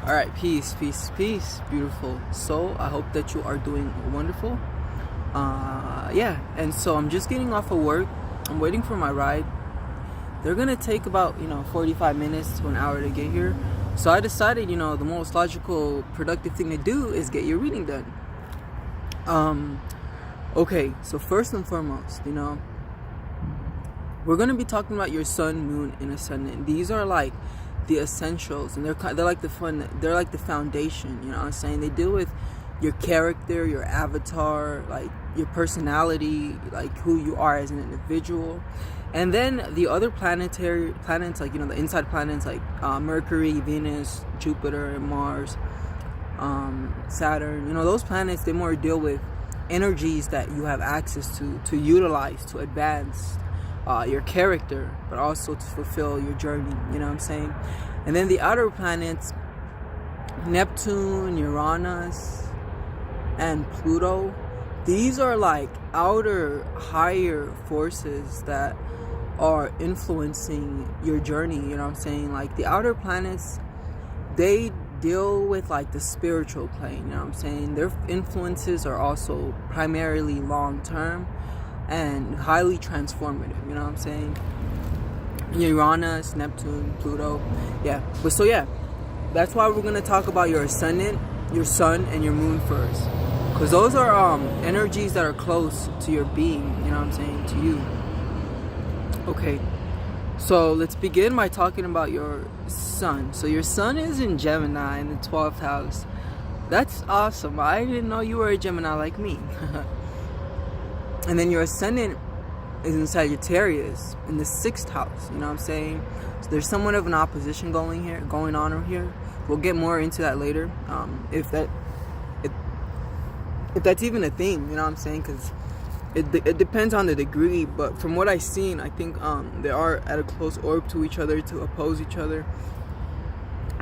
All right, peace, peace, peace, beautiful soul. I hope that you are doing wonderful. And so I'm just getting off of work. I'm waiting for my ride. They're gonna take about 45 minutes to an hour to get here. So I decided, the most logical, productive thing to do is get your reading done. Okay. So first and foremost, we're gonna be talking about your sun, moon, and ascendant. These are like the essentials, and they're like they're like the foundation. You know what I'm saying? They deal with your character, your avatar, like your personality, like who you are as an individual. And then the other planets, like the inside planets, like Mercury, Venus, Jupiter, and Mars, Saturn. Those planets, they more deal with energies that you have access to utilize, to advance your character, but also to fulfill your journey. You know what I'm saying? And then the outer planets, Neptune, Uranus, and Pluto, these are like outer, higher forces that are influencing your journey. You know what I'm saying? Like the outer planets, they deal with like the spiritual plane. You know what I'm saying? Their influences are also primarily long term and highly transformative. You know what I'm saying? Uranus, Neptune, Pluto. That's why we're going to talk about your ascendant, your sun, and your moon first, because those are energies that are close to your being. You know what I'm saying? To you. Okay, so let's begin by talking about your sun. So your sun is in Gemini in the 12th house. That's awesome. I didn't know you were a Gemini like me. And then your ascendant is in Sagittarius in the 6th house. You know what I'm saying? So there's somewhat of an opposition going on over here. We'll get more into that later, if that's even a thing. You know what I'm saying? Because it depends on the degree, but from what I've seen, I think they are at a close orb to each other, to oppose each other.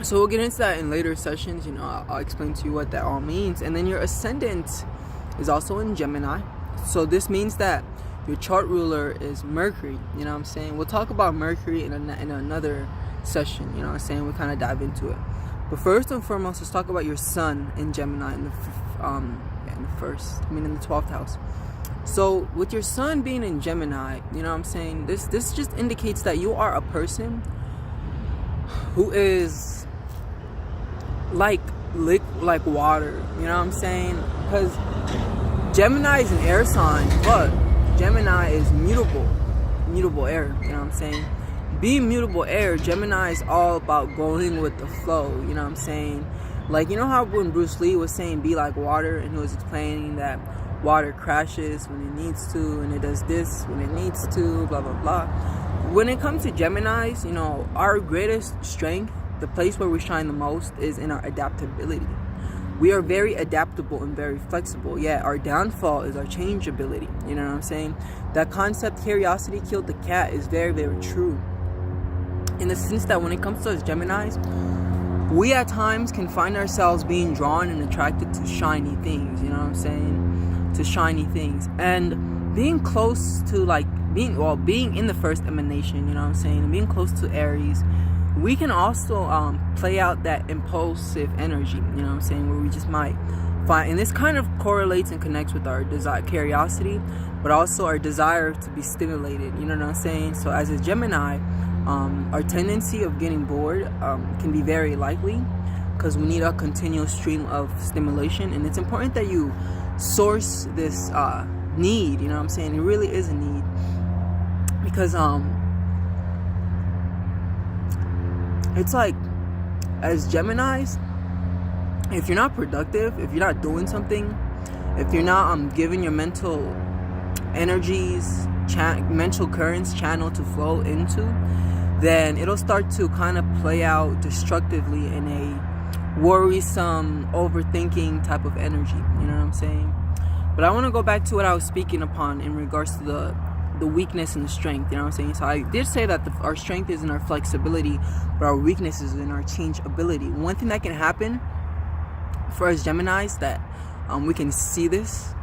So we'll get into that in later sessions. I'll explain to you what that all means. And then your ascendant is also in Gemini. So this means that your chart ruler is Mercury. You know what I'm saying? We'll talk about Mercury in another session. You know what I'm saying? We'll kind of dive into it. But first and foremost, let's talk about your sun in Gemini in the 12th house. So with your sun being in Gemini, you know what I'm saying? This just indicates that you are a person who is like water. You know what I'm saying? Because Gemini is an air sign, but Gemini is mutable air. You know what I'm saying? Being mutable air, Gemini is all about going with the flow. You know what I'm saying? Like, how when Bruce Lee was saying be like water, and he was explaining that water crashes when it needs to, and it does this when it needs to, blah blah blah. When it comes to Geminis, our greatest strength, the place where we shine the most, is in our adaptability. We are very adaptable and very flexible. Yet our downfall is our changeability. You know what I'm saying? That concept, curiosity killed the cat, is very, very true. In the sense that when it comes to us Geminis, we at times can find ourselves being drawn and attracted to shiny things. You know what I'm saying? To shiny things. And being close to being in the first emanation, you know what I'm saying? And being close to Aries, we can also play out that impulsive energy, you know what I'm saying, where we just might find, and this kind of correlates and connects with our desire, curiosity, but also our desire to be stimulated, you know what I'm saying? So as a Gemini, our tendency of getting bored can be very likely, because we need a continual stream of stimulation, and it's important that you source this need, you know what I'm saying? It really is a need, because it's like, as Geminis, if you're not productive, if you're not doing something, if you're not giving your mental energies, mental currents channel to flow into, then it'll start to kind of play out destructively in a worrisome, overthinking type of energy. You know what I'm saying? But I want to go back to what I was speaking upon in regards to the weakness and the strength. You know what I'm saying? So I did say that our strength is in our flexibility, but our weakness is in our changeability. One thing that can happen for us Geminis, that we can see this,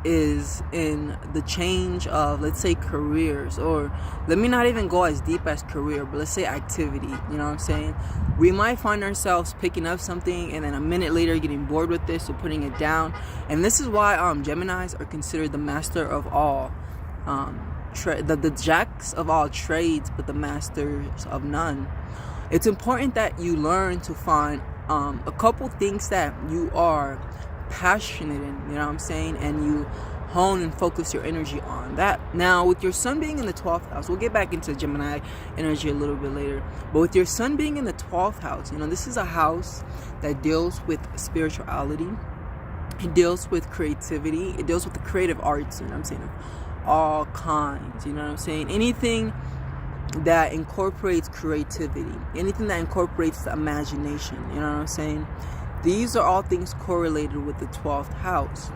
is in the change of, let's say, careers, or let me not even go as deep as career, but let's say activity. You know what I'm saying? We might find ourselves picking up something and then a minute later getting bored with this or putting it down. And this is why Geminis are considered the master of all the jacks of all trades, but the masters of none. It's important that you learn to find a couple things that you are passionate in, you know what I'm saying, and you hone and focus your energy on that. Now, with your sun being in the 12th house, we'll get back into Gemini energy a little bit later, but with your sun being in the 12th house, you know, this is a house that deals with spirituality. It deals with creativity. It deals with the creative arts, you know what I'm saying, of all kinds, you know what I'm saying, anything that incorporates creativity, anything that incorporates the imagination, you know what I'm saying. These are all things correlated with the 12th house.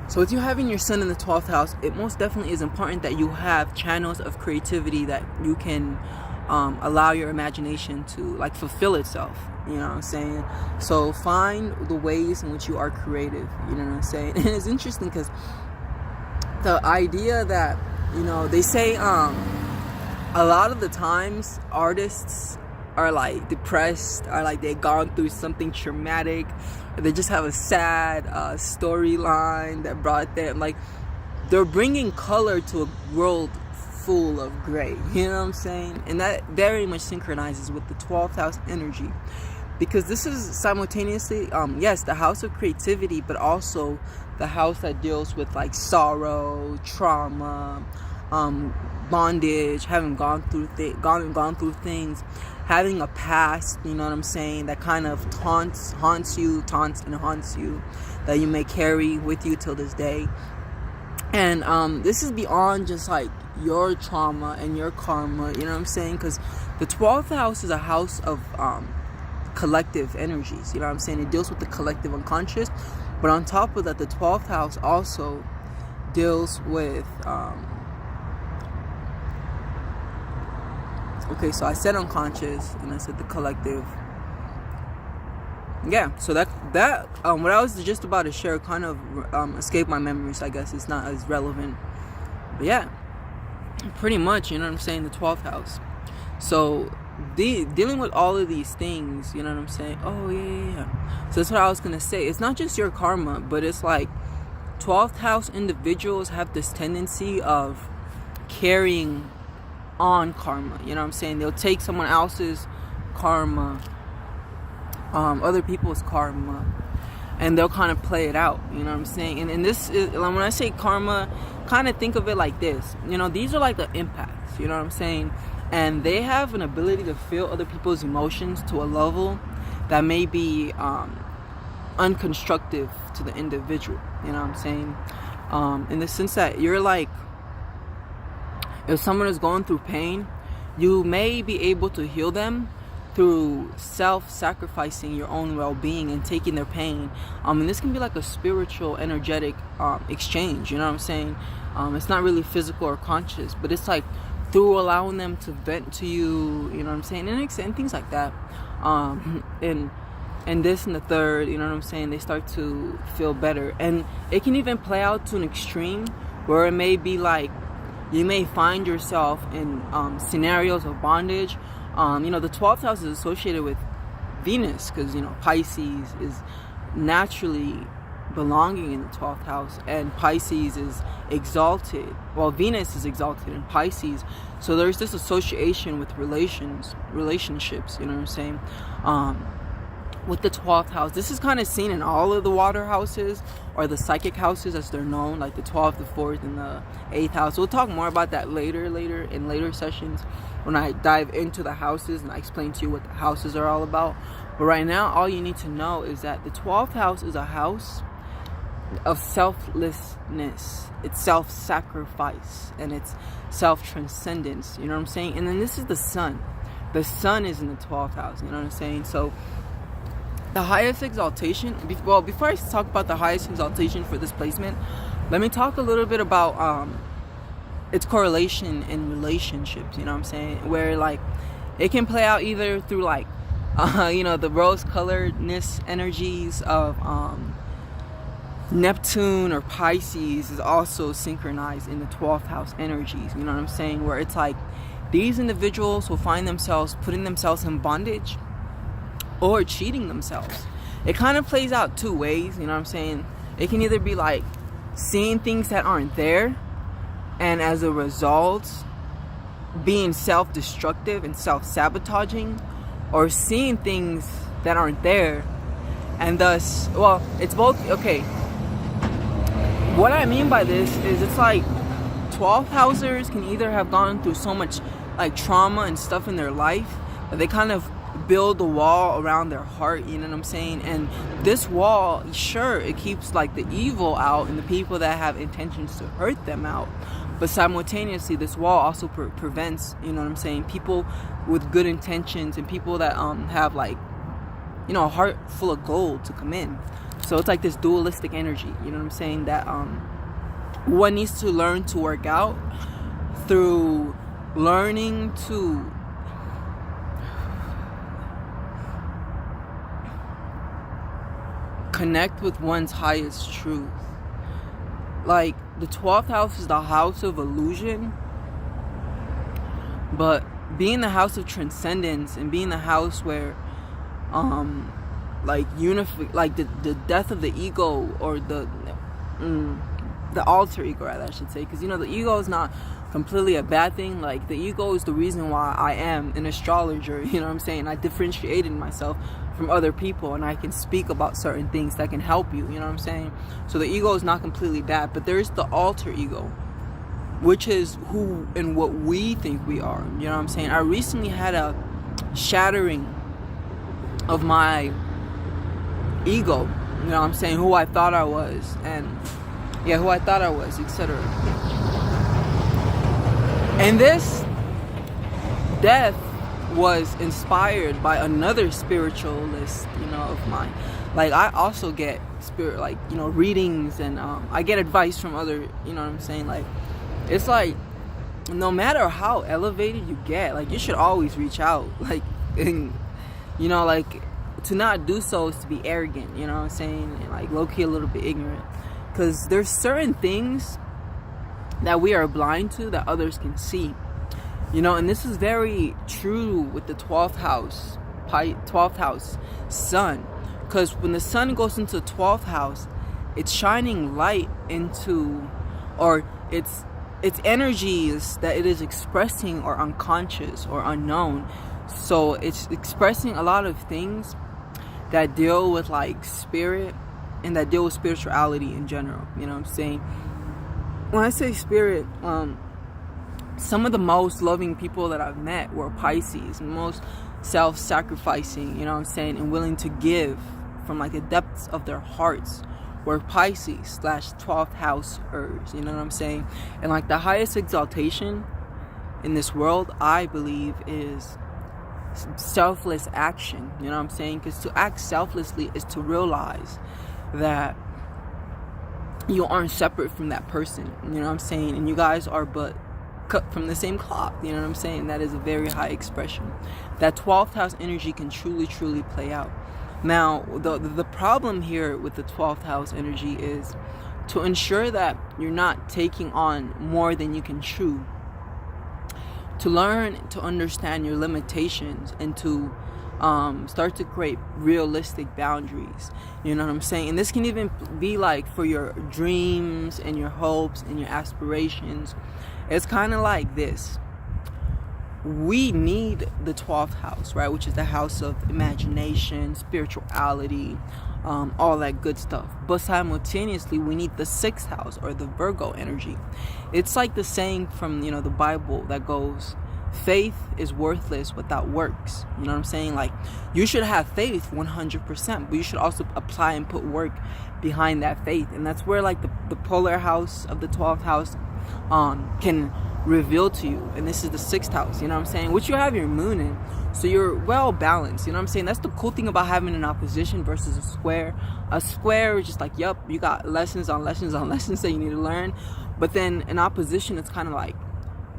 So with you having your sun in the 12th house, it most definitely is important that you have channels of creativity that you can allow your imagination to like fulfill itself, you know what I'm saying. So find the ways in which you are creative, you know what I'm saying. And it's interesting because the idea that, you know, they say a lot of the times artists are like depressed, or like they've gone through something traumatic, or they just have a sad storyline that brought them, like, they're bringing color to a world full of gray, you know what I'm saying. And that very much synchronizes with the 12th house energy, because this is simultaneously yes, the house of creativity, but also the house that deals with like sorrow, trauma, bondage, having gone through things, having a past, you know what I'm saying, that kind of haunts you, that you may carry with you till this day. And this is beyond just like your trauma and your karma, you know what I'm saying, because the 12th house is a house of collective energies, you know what I'm saying. It deals with the collective unconscious, but on top of that, the 12th house also deals with okay, so I said unconscious and I said the collective. Yeah, so that what I was just about to share kind of escaped my memories. I guess it's not as relevant, but yeah, pretty much, you know what I'm saying, the 12th house. So dealing with all of these things, you know what I'm saying. Oh yeah. So that's what I was gonna say. It's not just your karma, but it's like 12th house individuals have this tendency of carrying on karma, you know what I'm saying. They'll take someone else's karma, other people's karma, and they'll kind of play it out, you know what I'm saying. And this is, when I say karma, kind of think of it like this, you know, these are like the impacts, you know what I'm saying, and they have an ability to feel other people's emotions to a level that may be unconstructive to the individual, you know what I'm saying, in the sense that you're like, if someone is going through pain, you may be able to heal them through self-sacrificing your own well-being and taking their pain. And this can be like a spiritual, energetic exchange, you know what I'm saying. It's not really physical or conscious, but it's like through allowing them to vent to you, you know what I'm saying, and things like that. And this and the third, you know what I'm saying, they start to feel better. And it can even play out to an extreme where it may be like, you may find yourself in scenarios of bondage. You know, the 12th house is associated with Venus, because, you know, Pisces is naturally belonging in the 12th house, and Pisces is exalted. Well, Venus is exalted in Pisces, so there's this association with relationships, you know what I'm saying, with the 12th house. This is kind of seen in all of the water houses, or the psychic houses as they're known, like the 12th, the 4th, and the 8th house. We'll talk more about that later in later sessions when I dive into the houses and I explain to you what the houses are all about. But right now, all you need to know is that the 12th house is a house of selflessness. It's self-sacrifice, and it's self-transcendence, you know what I'm saying. And then this is the sun. The sun is in the 12th house, you know what I'm saying. So the highest exaltation, well, before I talk about the highest exaltation for this placement, let me talk a little bit about its correlation in relationships, you know what I'm saying, where like it can play out either through like you know, the rose coloredness energies of Neptune or Pisces is also synchronized in the 12th house energies. You know what I'm saying? Where it's like these individuals will find themselves putting themselves in bondage or cheating themselves. It kind of plays out two ways. You know what I'm saying? It can either be like seeing things that aren't there, and as a result being self-destructive and self-sabotaging, or seeing things that aren't there and thus, well, it's both. Okay, what I mean by this is it's like 12th housers can either have gone through so much like trauma and stuff in their life that they kind of build a wall around their heart, you know what I'm saying? And this wall, sure, it keeps like the evil out and the people that have intentions to hurt them out, but simultaneously this wall also prevents, you know what I'm saying, people with good intentions and people that have like, you know, a heart full of gold to come in. So it's like this dualistic energy, you know what I'm saying, that one needs to learn to work out through learning to connect with one's highest truth. Like the 12th house is the house of illusion, but being the house of transcendence and being the house where like like the death of the ego, or the alter ego, rather, I should say, because you know the ego is not completely a bad thing. Like the ego is the reason why I am an astrologer, you know what I'm saying? I differentiated myself from other people and I can speak about certain things that can help you, you know what I'm saying? So the ego is not completely bad, but there's the alter ego, which is who and what we think we are, you know what I'm saying? I recently had a shattering of my ego, you know what I'm saying, who I thought I was, and who I thought I was, etc. And this death was inspired by another spiritualist, you know, of mine. Like I also get spirit, like, you know, readings, and I get advice from other, you know what I'm saying, like it's like no matter how elevated you get, like you should always reach out, like, and, you know, like to not do so is to be arrogant, you know what I'm saying, and like low-key a little bit ignorant, because there's certain things that we are blind to that others can see, you know. And this is very true with the 12th house sun, because when the sun goes into the 12th house, it's shining light into, or it's energies that it is expressing or unconscious or unknown. So it's expressing a lot of things that deal with like spirit and that deal with spirituality in general, you know what I'm saying? When I say spirit, some of the most loving people that I've met were Pisces, most self-sacrificing, you know what I'm saying, and willing to give from like the depths of their hearts were Pisces / 12th housers, you know what I'm saying? And like the highest exaltation in this world, I believe, is selfless action, you know what I'm saying? Because to act selflessly is to realize that you aren't separate from that person, you know what I'm saying, and you guys are but cut from the same cloth, you know what I'm saying? That is a very high expression. That 12th house energy can truly play out. Now the problem here with the 12th house energy is to ensure that you're not taking on more than you can chew, to learn to understand your limitations, and to start to create realistic boundaries, you know what I'm saying? And this can even be like for your dreams and your hopes and your aspirations. It's kind of like this: we need the 12th house, right, which is the house of imagination, spirituality, all that good stuff. But simultaneously, we need the 6th house, or the Virgo energy. It's like the saying from, you know, the Bible that goes, faith is worthless without works. You know what I'm saying? Like, you should have faith 100%, but you should also apply and put work behind that faith. And that's where like the polar house of the 12th house can reveal to you. And this is the 6th house, you know what I'm saying, which you have your moon in, so you're well balanced, you know what I'm saying? That's the cool thing about having an opposition versus a square. A square is just like, yep, you got lessons on lessons on lessons that you need to learn. But then an opposition, it's kind of like,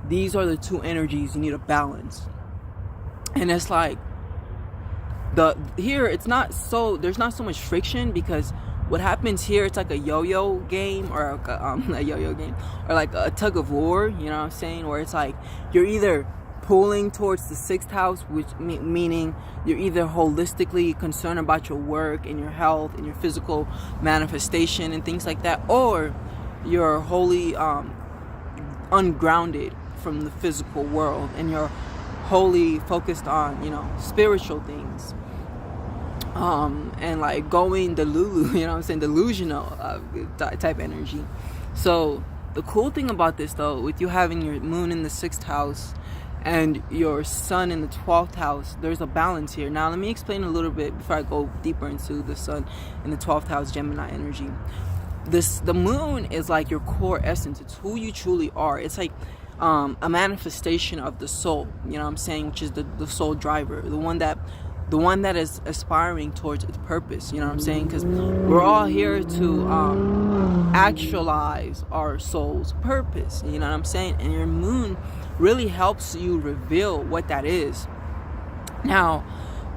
these are the two energies you need to balance. And it's like, here it's not so, there's not so much friction, because what happens here, it's like a yo-yo game, or like a yo-yo game, or like a tug of war, you know what I'm saying, where it's like you're either pulling towards the 6th house, which meaning you're either holistically concerned about your work and your health and your physical manifestation and things like that, or you're wholly ungrounded from the physical world and you're wholly focused on, you know, spiritual things, and like going delulu, you know what I'm saying, delusional type energy. So the cool thing about this, though, with you having your moon in the 6th house and your sun in the 12th house, there's a balance here. Now let me explain a little bit before I go deeper into the sun in the 12th house Gemini energy. The moon is like your core essence. It's who you truly are. It's like a manifestation of the soul, you know what I'm saying, which is the soul driver, the one that is aspiring towards its purpose, you know what I'm saying, because we're all here to actualize our soul's purpose, you know what I'm saying, and your moon really helps you reveal what that is. Now,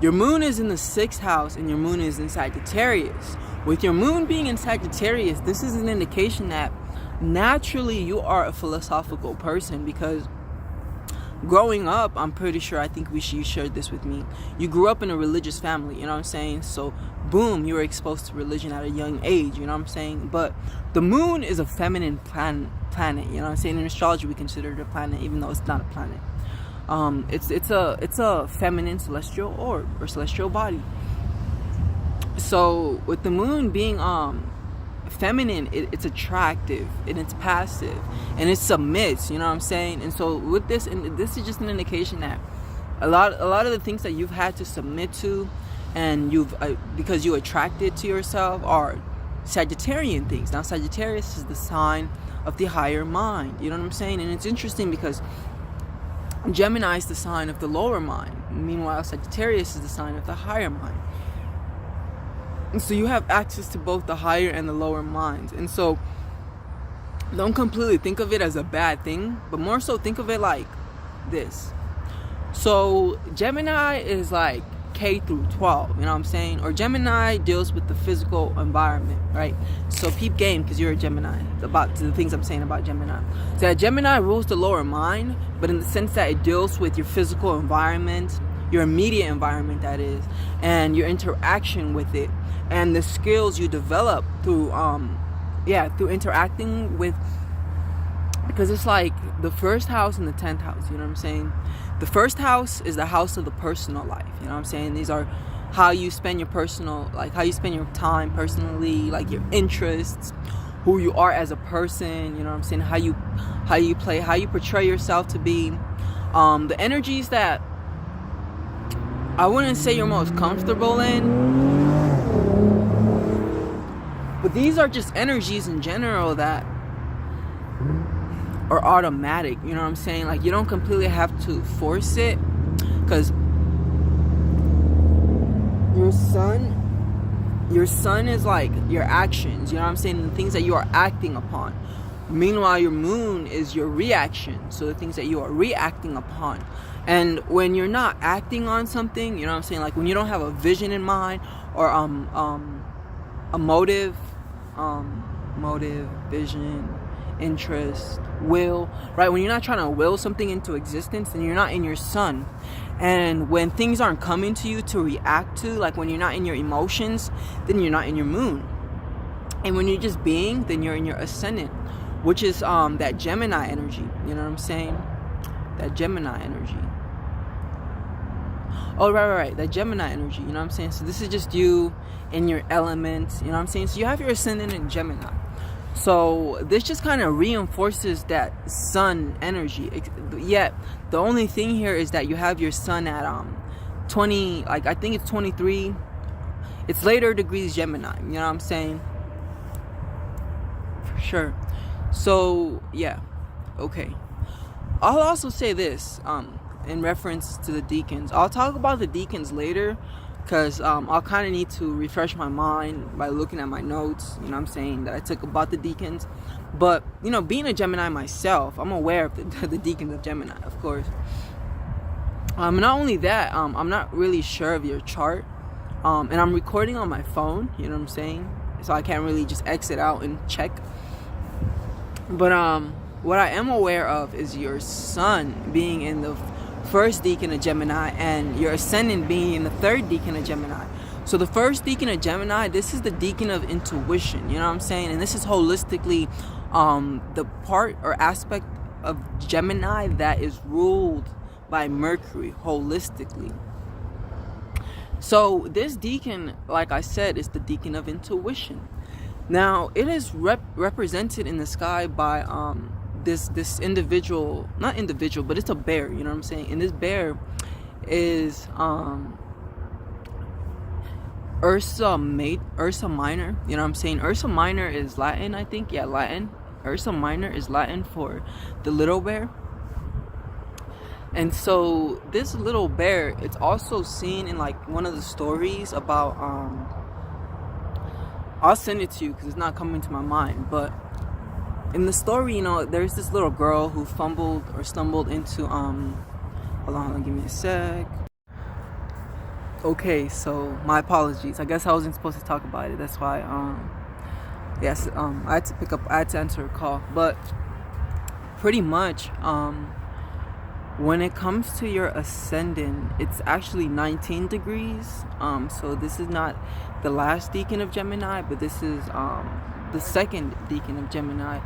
your moon is in the 6th house and your moon is in Sagittarius. With your moon being in Sagittarius, this is an indication that naturally you are a philosophical person, because growing up, I'm pretty sure, I think you shared this with me, you grew up in a religious family, you know what I'm saying, so boom, you were exposed to religion at a young age, you know what I'm saying. But the moon is a feminine planet, you know what I'm saying. In astrology, we consider it a planet, even though it's not a planet. It's a feminine celestial orb or celestial body. So with the moon being feminine, it's attractive and it's passive and it submits, you know what I'm saying. And so with this, and this is just an indication that a lot of the things that you've had to submit to, and you've because you attracted to yourself, are Sagittarian things. Now Sagittarius is the sign of the higher mind, you know what I'm saying. And it's interesting because Gemini is the sign of the lower mind, meanwhile Sagittarius is the sign of the higher mind. And so you have access to both the higher and the lower minds. And so don't completely think of it as a bad thing, but more so think of it like this. So Gemini is like K through 12, you know what I'm saying? Or Gemini deals with the physical environment, right? So peep game, because you're a Gemini, about the things I'm saying about Gemini. So that Gemini rules the lower mind, but in the sense that it deals with your physical environment, your immediate environment, that is, and your interaction with it, and the skills you develop through through interacting with, because it's like the 1st house and the 10th house, you know what I'm saying. The 1st house is the house of the personal life, you know what I'm saying. These are how you spend your personal, like how you spend your time personally, like your interests, who you are as a person, you know what I'm saying, how you play, how you portray yourself to be, the energies that I wouldn't say you're most comfortable in, but these are just energies in general that are automatic, you know what I'm saying. Like you don't completely have to force it, because your sun is like your actions, you know what I'm saying, the things that you are acting upon. Meanwhile, your moon is your reaction, so the things that you are reacting upon. And when you're not acting on something, you know what I'm saying, like when you don't have a vision in mind, or a motive, vision, interest, will, right? When you're not trying to will something into existence, then you're not in your sun. And when things aren't coming to you to react to, like when you're not in your emotions, then you're not in your moon. And when you're just being, then you're in your ascendant, which is that Gemini energy, you know what I'm saying, that Gemini energy. Oh, right, that Gemini energy, you know what I'm saying. So this is just you in your element, you know what I'm saying. So you have your ascendant in Gemini. So this just kind of reinforces that sun energy. Yet the only thing here is that you have your sun at 20, like I think it's 23. It's later degrees Gemini, you know what I'm saying. For sure. So yeah, okay. I'll also say this in reference to the deacons. I'll talk about the deacons later, because I'll kind of need to refresh my mind by looking at my notes, you know what I'm saying, that I took about the deacons. But, you know, being a Gemini myself, I'm aware of the deacons of Gemini, of course. Not only that, I'm not really sure of your chart, and I'm recording on my phone, you know what I'm saying. so I can't really just exit out and check. But what I am aware of is your sun being in the first decan of Gemini and your ascendant being in the third decan of Gemini. So the first decan of Gemini, this is the decan of intuition, you know what I'm saying? And this is holistically the part or aspect of Gemini that is ruled by Mercury holistically. So this decan, like I said, is the decan of intuition. Now it is represented in the sky by this individual, not individual, but it's a bear, you know what I'm saying? And this bear is Ursa Minor, you know what I'm saying? Ursa Minor is Latin, I think. Yeah, Latin. Ursa Minor is Latin for the little bear. And so this little bear, it's also seen in like one of the stories about I'll send it to you because it's not coming to my mind, but in the story, you know, there's this little girl who fumbled or stumbled into hold on, give me a sec. Okay, so my apologies. I guess I wasn't supposed to talk about it. That's why yes, I had to answer a call. But pretty much when it comes to your ascendant, it's actually 19 degrees. So this is not the last decan of Gemini, but this is the second decan of Gemini.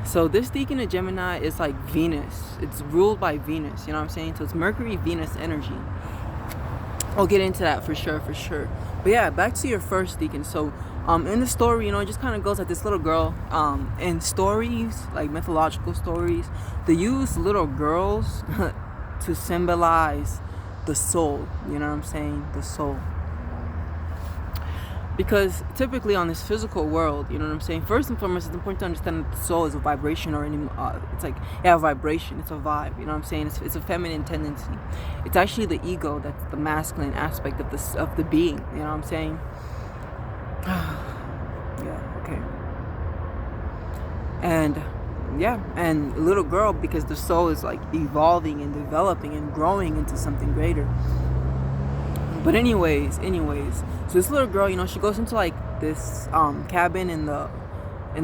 So this decan of Gemini is like Venus. It's ruled by Venus, you know what I'm saying? So it's Mercury, Venus energy. I'll get into that for sure. But yeah, back to your first decan. So in the story, you know, it just kind of goes like this little girl. In stories, like mythological stories, they use little girls to symbolize the soul, you know what I'm saying? The soul. Because typically on this physical world, you know what I'm saying? First and foremost, it's important to understand that the soul is a vibration, or it's like, yeah, a vibration. It's a vibe, you know what I'm saying? It's a feminine tendency. It's actually the ego that's the masculine aspect of the being, you know what I'm saying? Yeah, okay. And yeah, and little girl, because the soul is like evolving and developing and growing into something greater. But anyways, so this little girl, you know, she goes into like this cabin in the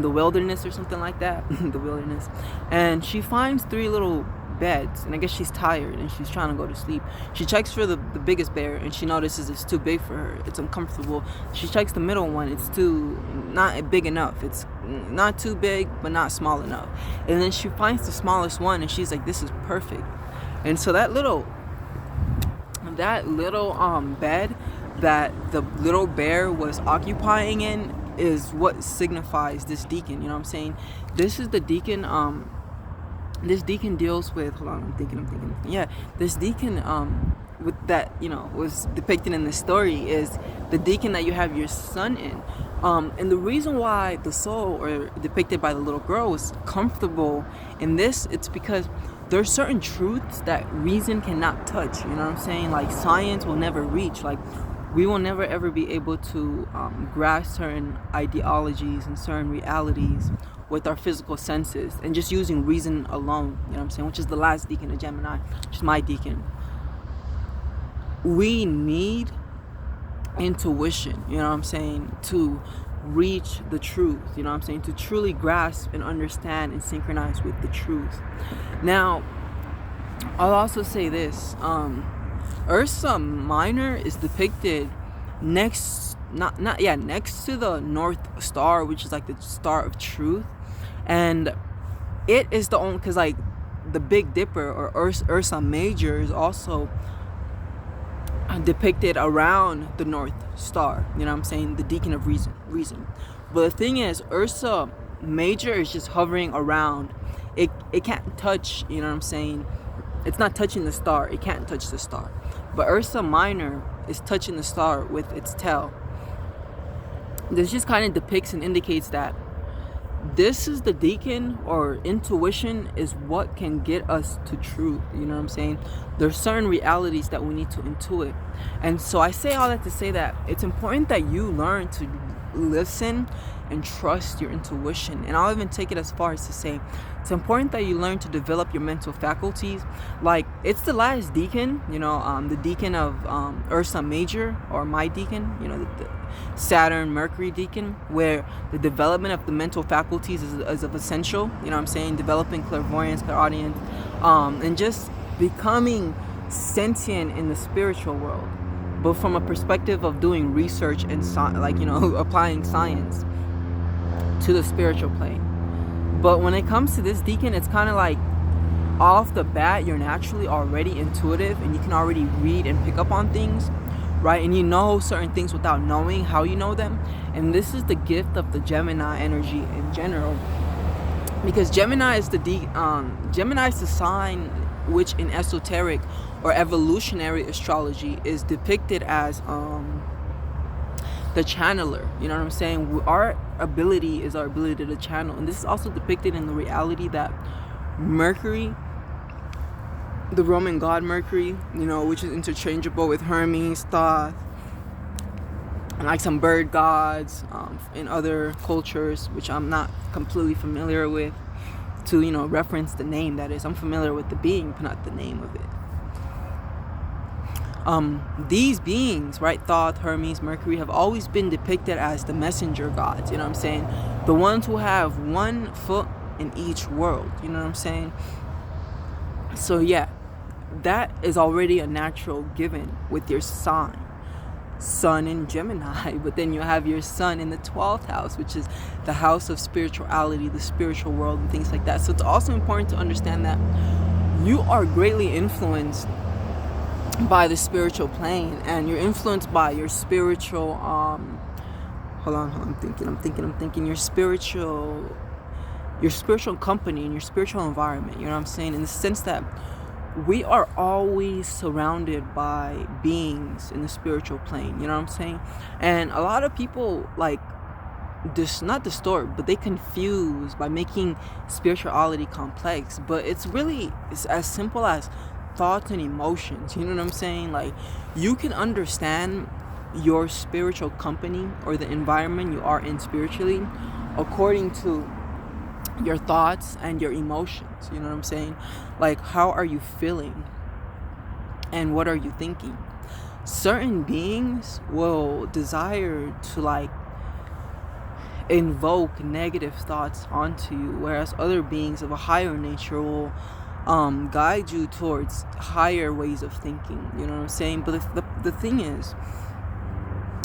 wilderness or something like that, the wilderness, and she finds 3 little beds, and I guess she's tired and she's trying to go to sleep. She checks for the biggest bear, and she notices it's too big for her. It's uncomfortable. She checks the middle one. It's not big enough. It's not too big, but not small enough. And then she finds the smallest one, and she's like, this is perfect. And so that little bed that the little bear was occupying in is what signifies this deacon, you know what I'm saying? This is the deacon, this deacon deals with, hold on, I'm thinking. Yeah, this deacon, with that, you know, was depicted in the story is the deacon that you have your sun in. And the reason why the soul, or depicted by the little girl, was comfortable in this, it's because there's certain truths that reason cannot touch, you know what I'm saying? Like science will never reach, like we will never ever be able to grasp certain ideologies and certain realities with our physical senses and just using reason alone, you know what I'm saying? Which is the last deacon of Gemini, which is my deacon. We need intuition, you know what I'm saying, to reach the truth, you know what I'm saying, to truly grasp and understand and synchronize with the truth. Now, I'll also say this, Ursa Minor is depicted next to the North Star, which is like the star of truth, and it is the only, because like the Big Dipper or Ursa Major is also depicted around the North Star, you know what I'm saying, the deacon of reason. But the thing is, Ursa Major is just hovering around. It can't touch, you know what I'm saying, it's not touching the star. It can't touch the star. But Ursa Minor is touching the star with its tail. This just kind of depicts and indicates that this is the deacon, or intuition is what can get us to truth, you know what I'm saying? There's certain realities that we need to intuit. And so I say all that to say that it's important that you learn to listen and trust your intuition. And I'll even take it as far as to say it's important that you learn to develop your mental faculties. Like, it's the last deacon, the deacon of Ursa Major, or my deacon, the Saturn Mercury deacon, where the development of the mental faculties is of essential, developing clairvoyance, clairaudience, and just becoming sentient in the spiritual world, but from a perspective of doing research and applying science to the spiritual plane. But when it comes to this deacon, it's kind of like off the bat you're naturally already intuitive, and you can already read and pick up on things, right? And you know certain things without knowing how you know them. And this is the gift of the Gemini energy in general, because Gemini is the sign which in esoteric or evolutionary astrology is depicted as the channeler. Our ability is our ability to channel, and this is also depicted in the reality that Mercury, the Roman god Mercury, which is interchangeable with Hermes, Thoth, and like some bird gods in other cultures, which I'm not completely familiar with, to reference the name. That is, I'm familiar with the being, but not the name of it. These beings, right, Thoth, Hermes, Mercury, have always been depicted as the messenger gods, the ones who have one foot in each world, so yeah, that is already a natural given with your sign, Sun in Gemini. But then you have your Sun in the 12th house, which is the house of spirituality, the spiritual world, and things like that. So it's also important to understand that you are greatly influenced by the spiritual plane, and you're influenced by your spiritual I'm thinking your spiritual company and your spiritual environment, in the sense that we are always surrounded by beings in the spiritual plane, and a lot of people not distort, but they confuse by making spirituality complex. But it's as simple as thoughts and emotions. You can understand your spiritual company or the environment you are in spiritually according to your thoughts and your emotions. How are you feeling and what are you thinking? Certain beings will desire to invoke negative thoughts onto you, whereas other beings of a higher nature will guide you towards higher ways of thinking. But the thing is,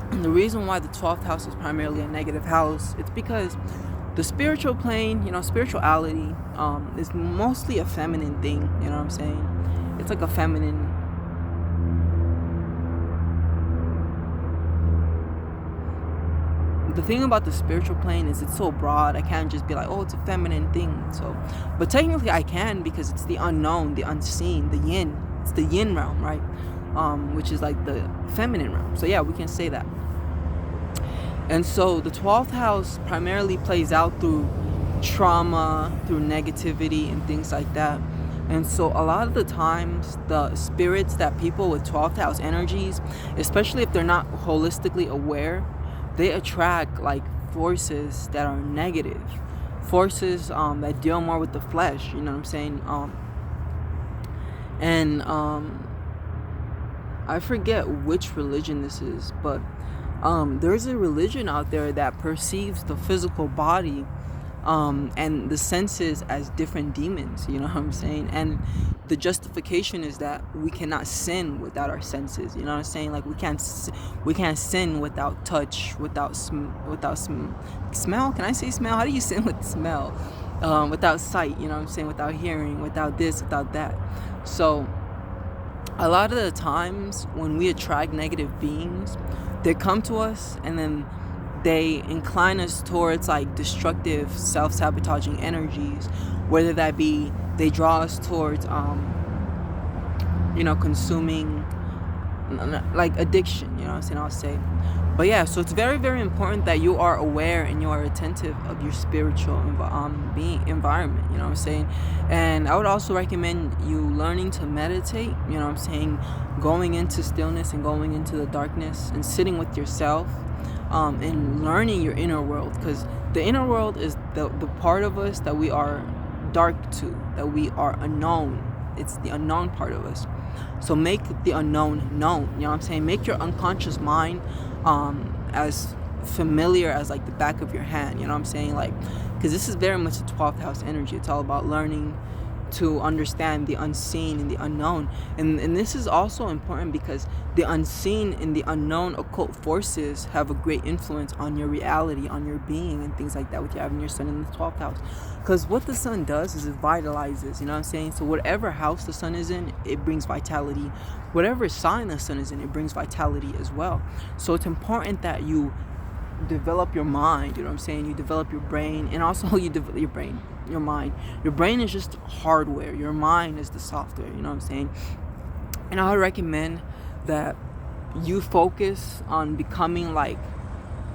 and the reason why the 12th house is primarily a negative house, it's because the spiritual plane, spirituality, is mostly a feminine thing. It's like a feminine. The thing about the spiritual plane is it's so broad. I can't just be like, oh, it's a feminine thing. But technically I can, because it's the unknown, the unseen, the yin. It's the yin realm, right? Which is like the feminine realm. So yeah, we can say that. And so the 12th house primarily plays out through trauma, through negativity, and things like that. And so a lot of the times, the spirits that people with 12th house energies, especially if they're not holistically aware, they attract forces that are negative, forces that deal more with the flesh. I forget which religion this is, but there's a religion out there that perceives the physical body and the senses as different demons. And the justification is that we cannot sin without our senses. We can't sin without touch, without smell. Can I say smell? How do you sin with smell? Without sight, without hearing, without this, without that. So a lot of the times when we attract negative beings, they come to us and then they incline us towards destructive, self-sabotaging energies, whether that be they draw us towards consuming addiction, I'll say, But yeah, so it's very, very important that you are aware and you are attentive of your spiritual being environment. You know what I'm saying? And I would also recommend you learning to meditate. You know what I'm saying? Going into stillness and going into the darkness and sitting with yourself, and learning your inner world, because the inner world is the part of us that we are dark to, that we are unknown. It's the unknown part of us. So make the unknown known. You know what I'm saying? Make your unconscious mind as familiar as like the back of your hand. You know what I'm saying? Like, because this is very much a 12th house energy. It's all about learning to understand the unseen and the unknown. And this is also important because the unseen and the unknown occult forces have a great influence on your reality, on your being, and things like that with you having your sun in the 12th house. Because what the sun does is it vitalizes, you know what I'm saying? So whatever house the sun is in, it brings vitality. Whatever sign the sun is in, it brings vitality as well. So it's important that you develop your mind, you know what I'm saying? You develop your brain, and also you develop your brain, your mind. Your brain is just hardware. Your mind is the software, you know what I'm saying? And I would recommend that you focus on becoming like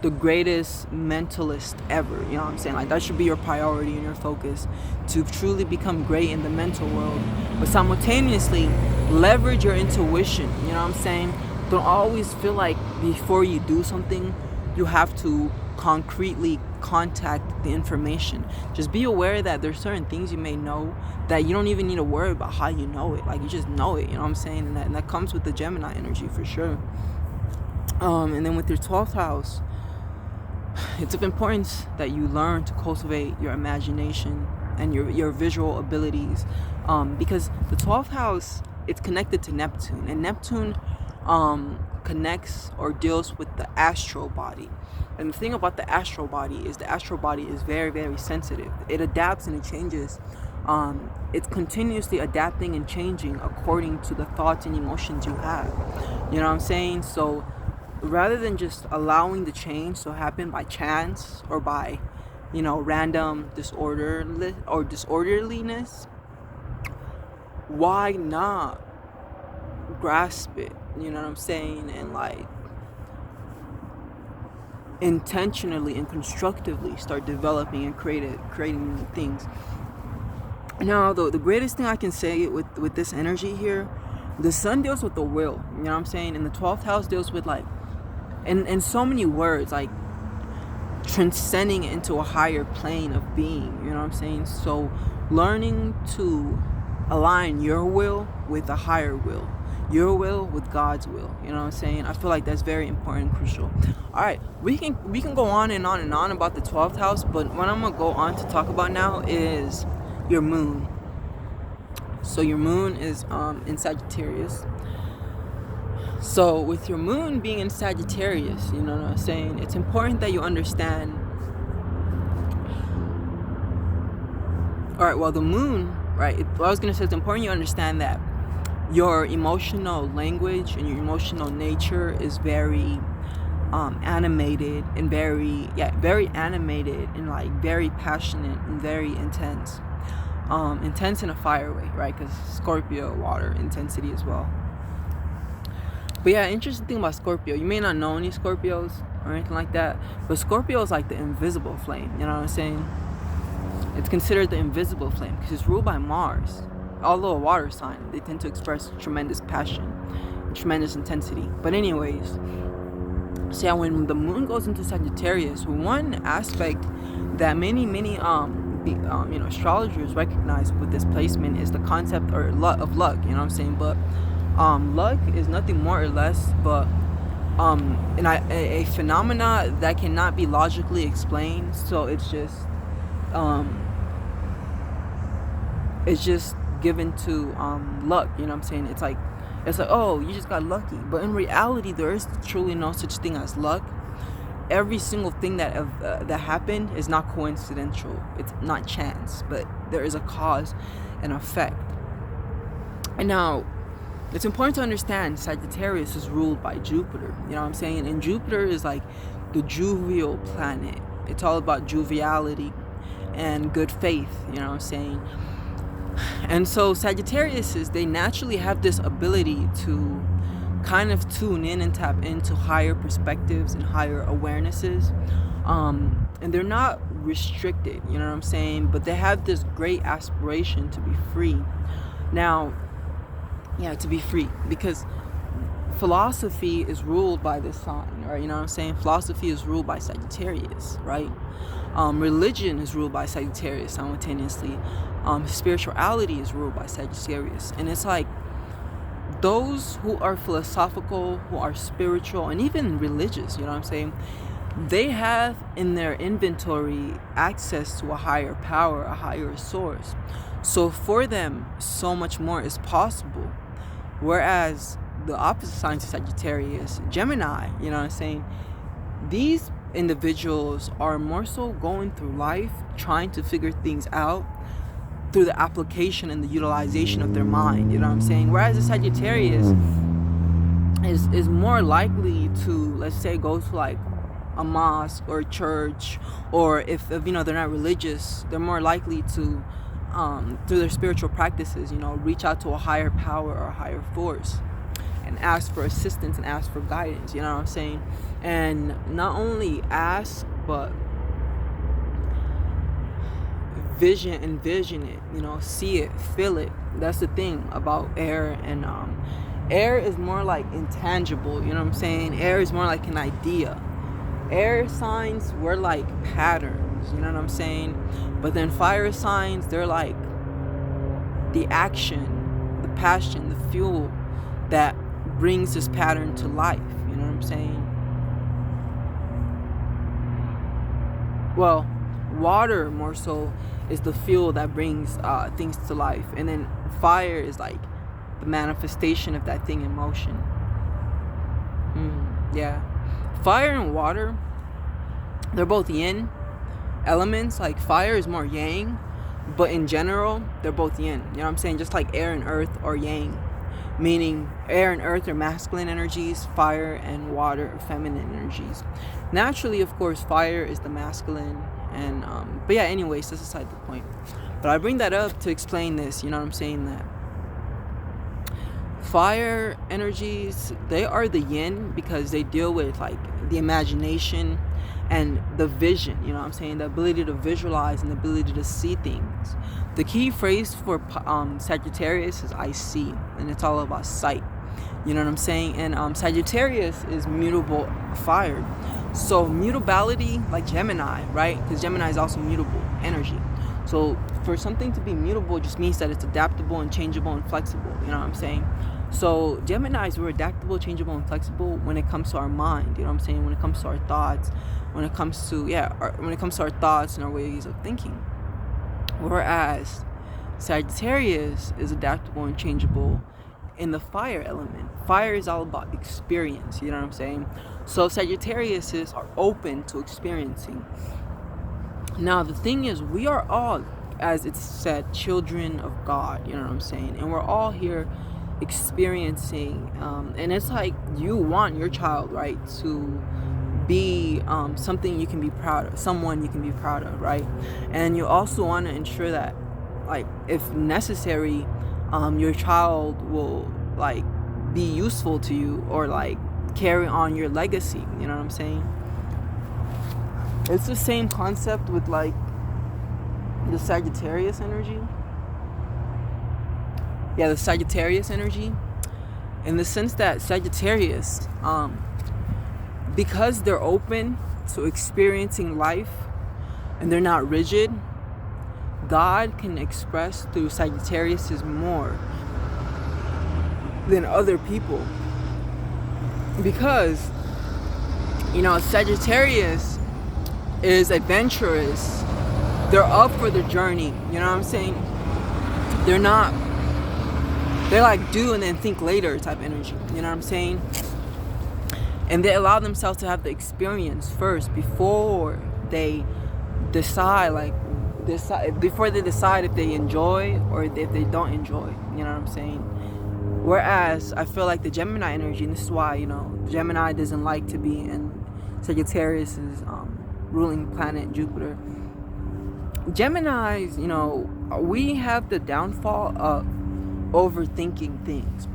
the greatest mentalist ever, you know what I'm saying? Like, that should be your priority and your focus, to truly become great in the mental world, but simultaneously leverage your intuition, you know what I'm saying? Don't always feel like before you do something you have to concretely contact the information. Just be aware that there's certain things you may know that you don't even need to worry about how you know it. Like, you just know it, you know what I'm saying? And that comes with the Gemini energy for sure. And then with your 12th house, it's of importance that you learn to cultivate your imagination and your visual abilities, because the 12th house, it's connected to Neptune, and Neptune connects or deals with the astral body. And the thing about the astral body is very, very sensitive. It adapts and it changes. It's continuously adapting and changing according to the thoughts and emotions you have. You know what I'm saying? So rather than just allowing the change to happen by chance or by, random disorderliness, why not grasp it? You know what I'm saying? And like intentionally and constructively start developing and creating new things. Now, the greatest thing I can say with this energy here, the sun deals with the will, you know what I'm saying? And the 12th house deals with like, in so many words, like transcending into a higher plane of being, you know what I'm saying? So learning to align your will with a higher will, your will with God's will, you know what I'm saying? I feel like that's very important and crucial. All right, we can go on and on and on about the 12th house, but what I'm gonna go on to talk about now is your moon. So your moon is in Sagittarius. So with your moon being in Sagittarius, you know what I'm saying, it's important that you understand. All right, well, the moon, right, I was going to say it's important you understand that your emotional language and your emotional nature is very animated and very animated and like very passionate and very intense. Intense in a fire way, right? Because Scorpio, water, intensity as well. But yeah, interesting thing about Scorpio, you may not know any Scorpios or anything like that, but Scorpio is like the invisible flame, you know what I'm saying? It's considered the invisible flame because it's ruled by Mars. Although a water sign, they tend to express tremendous passion, tremendous intensity. But anyways, so yeah, when the moon goes into Sagittarius, one aspect that many astrologers recognize with this placement is the concept of luck, you know what I'm saying? But luck is nothing more or less but a phenomena that cannot be logically explained. So it's just given to luck, you know what I'm saying? It's like, oh, you just got lucky. But in reality, there is truly no such thing as luck. Every single thing that happened is not coincidental. It's not chance, but there is a cause and effect. And now, it's important to understand Sagittarius is ruled by Jupiter, you know what I'm saying? And Jupiter is like the jovial planet. It's all about joviality and good faith, you know what I'm saying? And so Sagittarius, they naturally have this ability to kind of tune in and tap into higher perspectives and higher awarenesses. And they're not restricted, you know what I'm saying? But they have this great aspiration to be free. Now, yeah, to be free, because philosophy is ruled by this sign, right? You know what I'm saying? Philosophy is ruled by Sagittarius, right? Religion is ruled by Sagittarius simultaneously. Spirituality is ruled by Sagittarius. And it's like those who are philosophical, who are spiritual, and even religious, you know what I'm saying? They have in their inventory access to a higher power, a higher source. So for them, so much more is possible. Whereas the opposite sign to Sagittarius, Gemini, you know what I'm saying? These individuals are more so going through life, trying to figure things out through the application and the utilization of their mind, you know what I'm saying? Whereas the Sagittarius is more likely to, let's say, go to like a mosque or a church, or if you know they're not religious, they're more likely to through their spiritual practices, you know, reach out to a higher power or a higher force and ask for assistance and ask for guidance, you know what I'm saying? And not only ask, but envision it, you know, see it, feel it. That's the thing about air. And air is more like intangible, you know what I'm saying? Air is more like an idea. Air signs were like patterns, you know what I'm saying? But then fire signs, they're like the action, the passion, the fuel that brings this pattern to life, you know what I'm saying? Well, water more so is the fuel that brings things to life, and then fire is like the manifestation of that thing in motion. Yeah. Fire and water, they're both yin elements. Like fire is more yang, but in general, they're both yin. You know what I'm saying? Just like air and earth are yang, meaning air and earth are masculine energies, fire and water are feminine energies. Naturally, of course, fire is the masculine, and but yeah, anyways, that's aside the point. But I bring that up to explain this, you know what I'm saying, that fire energies, they are the yin because they deal with like the imagination and the vision, you know what I'm saying, the ability to visualize and the ability to see things. The key phrase for Sagittarius is I see, and it's all about sight, you know what I'm saying. And Sagittarius is mutable fire, so mutability, like Gemini, right? Because Gemini is also mutable energy. So for something to be mutable just means that it's adaptable and changeable and flexible, you know what I'm saying? So Geminis, we're adaptable, changeable, and flexible when it comes to our mind, you know what I'm saying? When it comes to our thoughts, when it comes to our thoughts and our ways of thinking. Whereas Sagittarius is adaptable and changeable in the fire element. Fire is all about experience, you know what I'm saying? So Sagittarius are open to experiencing. Now the thing is, we are all, as it's said, children of God, you know what I'm saying? And we're all here experiencing, and it's like you want your child, right, to be something you can be proud of, someone you can be proud of, right? And you also want to ensure that, like, if necessary, your child will like be useful to you or like carry on your legacy, you know what I'm saying? It's the same concept with like the Sagittarius energy. Yeah, the Sagittarius energy, in the sense that Sagittarius, because they're open to experiencing life and they're not rigid, God can express through Sagittarius more than other people. Because, you know, Sagittarius is adventurous. They're up for the journey, you know what I'm saying? They're like do and then think later type energy, you know what I'm saying? And they allow themselves to have the experience first before they decide if they enjoy or if they don't enjoy, you know what I'm saying? Whereas I feel like the Gemini energy, and this is why, you know, Gemini doesn't like to be in Sagittarius's ruling planet, Jupiter. Geminis, you know, we have the downfall of overthinking things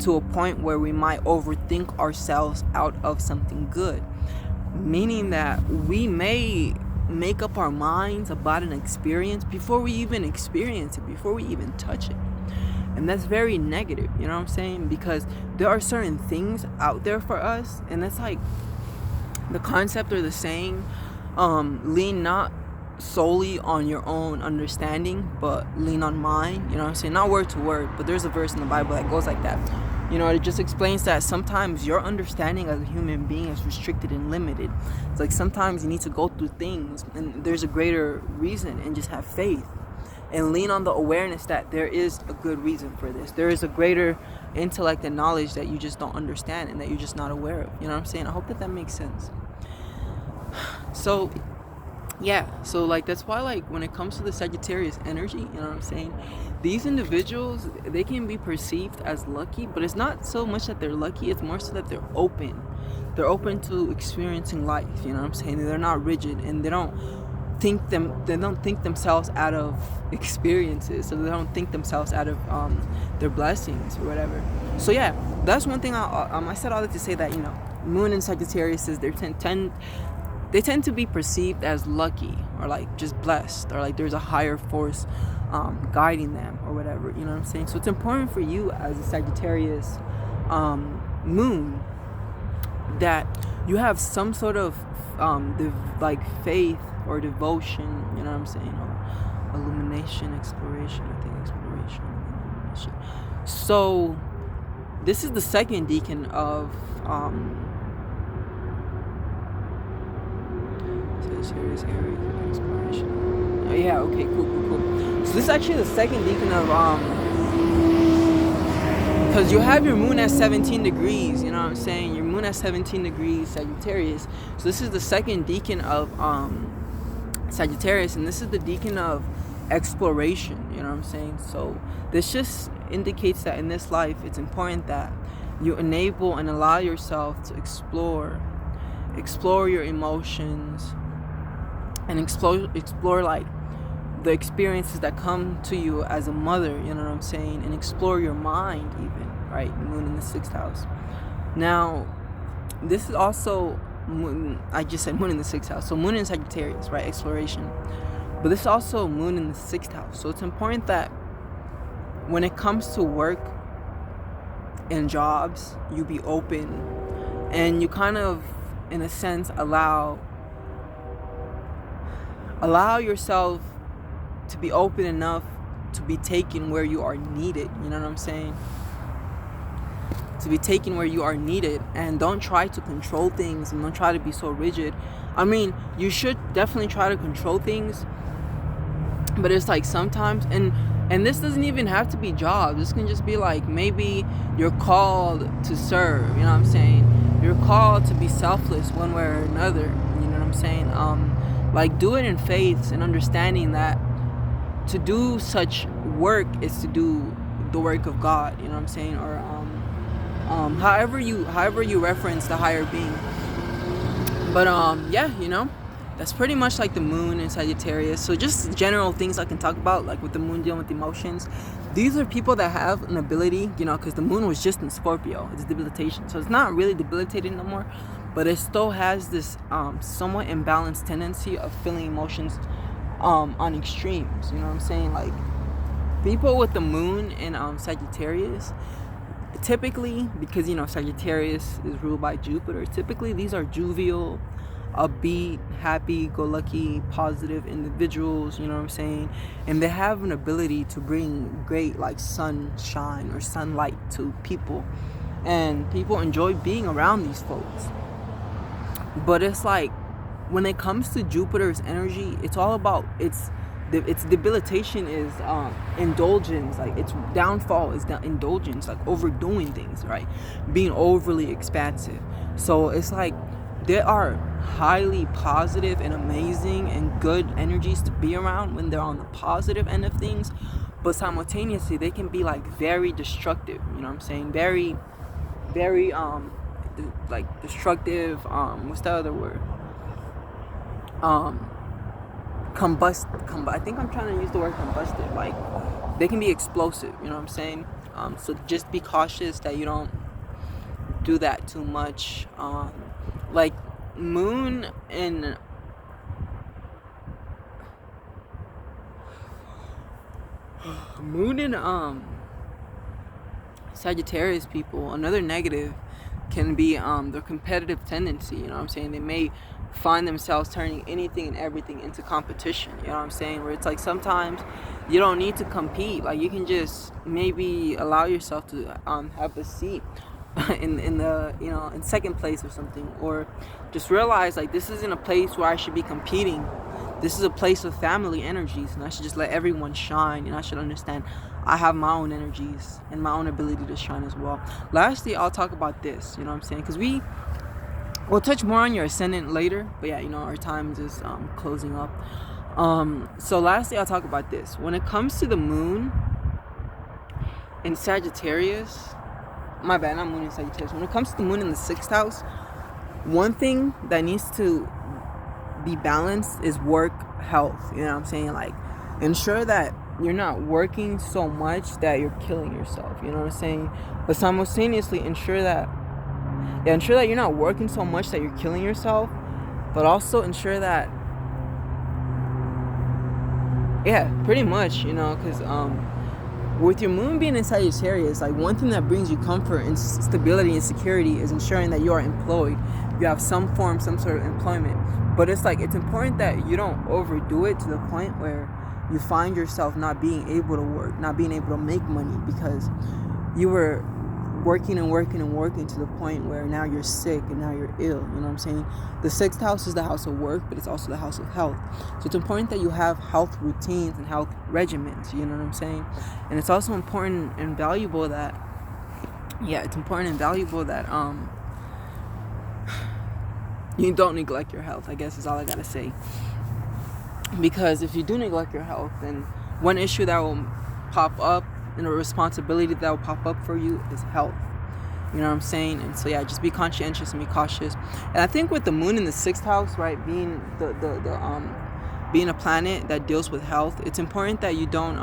to a point where we might overthink ourselves out of something good. Meaning that we may make up our minds about an experience before we even experience it, before we even touch it. And that's very negative, you know what I'm saying? Because there are certain things out there for us, and that's like the concept or the saying, lean not solely on your own understanding, but lean on mine, you know what I'm saying? Not word to word, but there's a verse in the Bible that goes like that. You know, it just explains that sometimes your understanding as a human being is restricted and limited. It's like sometimes you need to go through things, and there's a greater reason, and just have faith and lean on the awareness that there is a good reason for this. There is a greater intellect and knowledge that you just don't understand and that you're just not aware of. You know what I'm saying? I hope that makes sense. So yeah, so like that's why, like, when it comes to the Sagittarius energy, you know what I'm saying, these individuals, they can be perceived as lucky, but it's not so much that they're lucky, it's more so that they're open to experiencing life, you know what I'm saying? They're not rigid, and they don't think themselves out of experiences, so they don't think themselves out of their blessings or whatever. So yeah, that's one thing. I said all that to say that, you know, Moon and Sagittarius is they tend to be perceived as lucky, or like just blessed, or like there's a higher force guiding them or whatever, you know what I'm saying? So it's important for you as a Sagittarius moon that you have some sort of like faith or devotion, you know what I'm saying, or illumination, exploration, I think exploration, illumination. So this is the second decan of Sagittarius, Aries, exploration. Oh yeah, okay, cool. So this is actually the second decan of because you have your moon at 17 degrees, you know what I'm saying? Your moon at 17 degrees Sagittarius. So this is the second decan of Sagittarius, and this is the decan of exploration, you know what I'm saying? So this just indicates that in this life, it's important that you enable and allow yourself to explore your emotions, and explore like the experiences that come to you as a mother, you know what I'm saying, and explore your mind even, right? Moon in the 6th house. Now, this is also moon, I just said moon in the 6th house, so moon in Sagittarius, right? Exploration. But this is also moon in the 6th house. So it's important that when it comes to work and jobs, you be open, and you kind of, in a sense, allow yourself to be open enough to be taken where you are needed, you know what I'm saying? To be taken where you are needed, and don't try to control things, and don't try to be so rigid. I mean, you should definitely try to control things, but it's like sometimes, and this doesn't even have to be jobs. This can just be like, maybe you're called to serve, you know what I'm saying? You're called to be selfless one way or another, you know what I'm saying? Like, do it in faith and understanding that to do such work is to do the work of God, you know what I'm saying? Or however you reference the higher being. But yeah, you know, that's pretty much like the moon in Sagittarius. So just general things I can talk about, like with the moon dealing with emotions. These are people that have an ability, you know, because the moon was just in Scorpio. It's debilitation, so it's not really debilitating no more, but it still has this somewhat imbalanced tendency of feeling emotions on extremes, you know what I'm saying? Like, people with the moon in Sagittarius, typically, because, you know, Sagittarius is ruled by Jupiter, typically these are jovial, upbeat, happy-go-lucky, positive individuals, you know what I'm saying? And they have an ability to bring great, like, sunshine or sunlight to people, and people enjoy being around these folks. But it's like, when it comes to Jupiter's energy, it's all about its debilitation is indulgence, like its downfall is indulgence, like overdoing things, right? Being overly expansive. So it's like there are highly positive and amazing and good energies to be around when they're on the positive end of things, but simultaneously they can be like very destructive, you know what I'm saying? Very like destructive, what's the other word? I think I'm trying to use the word combustive. Like, they can be explosive, you know what I'm saying? So just be cautious that you don't do that too much. Like moon and Sagittarius people, another negative can be their competitive tendency. You know what I'm saying? They may find themselves turning anything and everything into competition. You know what I'm saying? Where it's like sometimes you don't need to compete. Like you can just maybe allow yourself to have a seat in the in second place or something, or just realize like this isn't a place where I should be competing. This is a place of family energies, and I should just let everyone shine. And I should understand I have my own energies and my own ability to shine as well. Lastly, I'll talk about this. You know what I'm saying? Because we'll touch more on your ascendant later. But yeah, our time is closing up. So lastly, I'll talk about this. When it comes to the moon in Sagittarius, my bad, not moon in Sagittarius. When it comes to the moon in the 6th house, one thing that needs to be balanced is work health. You know what I'm saying? Like ensure that you're not working so much that you're killing yourself. You know what I'm saying? But simultaneously ensure that you're not working so much that you're killing yourself, but also ensure that pretty much, because with your moon being in Sagittarius, like one thing that brings you comfort and stability and security is ensuring that you are employed. You have some sort of employment. But it's important that you don't overdo it to the point where you find yourself not being able to work, not being able to make money because you were working and working and working to the point where now you're sick and now you're ill. You know what I'm saying? The 6th house is the house of work, but it's also the house of health. So it's important that you have health routines and health regimens. You know what I'm saying? And it's also important and valuable that you don't neglect your health, I guess is all I gotta say. Because if you do neglect your health, then one issue that will pop up and a responsibility that will pop up for you is health. You know what I'm saying? And so just be conscientious and be cautious. And I think with the moon in the 6th house, right, being being a planet that deals with health, it's important that you don't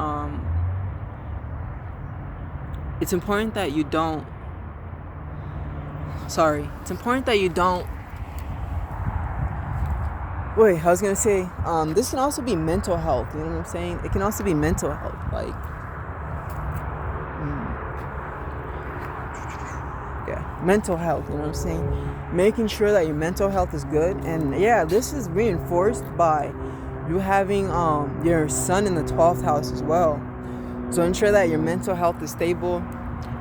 Wait, I was gonna say, this can also be mental health. You know what I'm saying? It can also be mental health, like, mental health. You know what I'm saying? Making sure that your mental health is good, and this is reinforced by you having your sun in the 12th house as well. So ensure that your mental health is stable,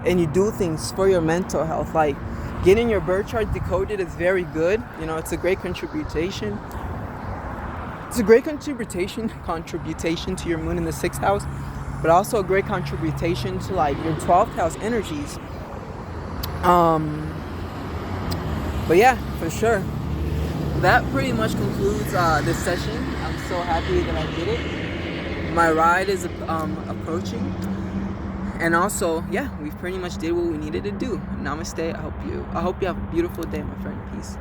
and you do things for your mental health, like getting your birth chart decoded is very good. It's a great contribution. It's a great contribution to your moon in the 6th house, but also a great contribution to like your 12th house energies. But for sure, that pretty much concludes this session. I'm so happy that I did it. My ride is approaching, and also we pretty much did what we needed to do. Namaste. I hope you have a beautiful day, my friend. Peace.